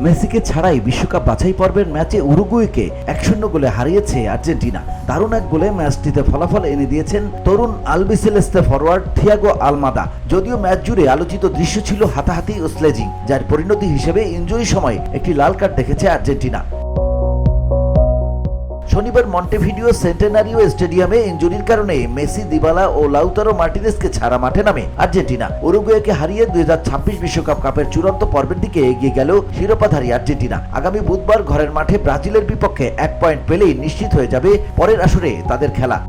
মেসিকে ছাড়াই বিশ্বকাপ বাছাই পর্বের ম্যাচে উরুগুয়েকে 1-0 গোলে হারিয়েছে আর্জেন্টিনা। দারুণ এক গোলে ম্যাচটিতে ফলাফল এনে দিয়েছেন তরুণ আলবিসেলেস্তে ফরওয়ার্ড থিয়াগো আলমাদা। যদিও ম্যাচ জুড়ে আলোচিত দৃশ্য ছিল হাতাহাতি ও স্লেজিং, যার পরিণতি হিসেবে ইনজুরি সময় একটি লাল কার্ড দেখেছে আর্জেন্টিনা। শনিবার মন্টেভিডিও সেন্টেনারিও স্টেডিয়ামে ইনজুরির কারণে মেসি, দিবালা ও লাউতারো মার্টিনেজকে ছাড়া মাঠে নামে আর্জেন্টিনা। উরুগুয়েকে হারিয়ে 2026 বিশ্বকাপ কাপের চূড়ান্ত পর্বের দিকে এগিয়ে গেল শিরোপাধারী আর্জেন্টিনা। আগামী বুধবার ঘরের মাঠে ব্রাজিলের বিপক্ষে 1 পয়েন্ট পেলেই নিশ্চিত হয়ে যাবে পরের আসরে তাদের খেলা।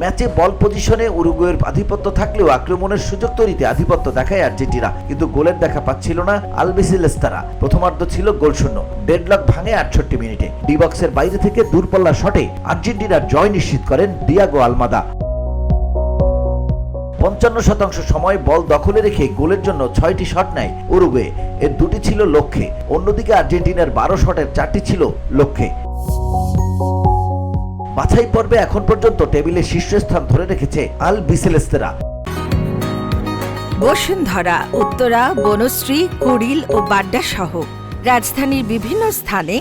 ম্যাচে বল পজিশনে উরুগুয়ের আধিপত্য থাকলেও আক্রমণের সুযোগ তৈরিতে আধিপত্য দেখায় আর্জেন্টিনা, কিন্তু গোলের দেখা পাচ্ছিল না আলবিসেলেস্তারা। প্রথমার্ধ ছিল গোলশূন্য। ডেডলক ভাঙে 68 মিনিটে। ডি বক্সের বাইরে থেকে দূরপাল্লার শটে আর্জেন্টিনার জয় নিশ্চিত করেন দিয়াগো আলমাদা। 55% সময় বল দখলে রেখে গোলের জন্য 6টি শট নেয় উরুগুয়ে, এর 2টি ছিল লক্ষ্যে। অন্যদিকে আর্জেন্টিনার 12 শটের 4টি ছিল লক্ষ্যে। বাছাই পর্বে এখন পর্যন্ত টেবিলে শীর্ষস্থান ধরে রেখেছে আলবিসেলেস্তেরা। বসুন্ধরা, উত্তরা, বনশ্রী, কুড়িল ও বাড্ডা সহ রাজধানীর বিভিন্ন স্থানে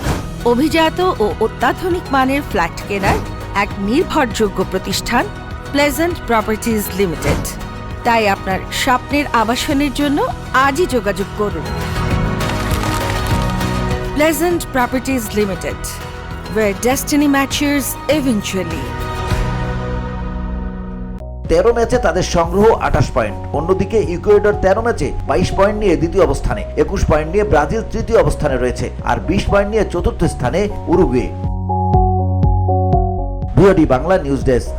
অভিজাত ও অত্যাধুনিক মানের ফ্ল্যাট কেনার এক নির্ভরযোগ্য প্রতিষ্ঠান প্লেজেন্ট প্রপার্টিজ লিমিটেড। তাই আপনার স্বপ্নের আবাসনের জন্য আজই যোগাযোগ করুন। Pleasant properties limited, where destiny matches eventually. 13 ম্যাচে তাদের সংগ্রহ 28 পয়েন্ট। অন্যদিকে ইকুয়েডর 13 ম্যাচে 22 পয়েন্ট নিয়ে দ্বিতীয় অবস্থানে, 21 পয়েন্ট নিয়ে ব্রাজিল তৃতীয় অবস্থানে রয়েছে, আর 20 পয়েন্ট নিয়ে চতুর্থ স্থানে Uruguay. BOD Bangla news desk.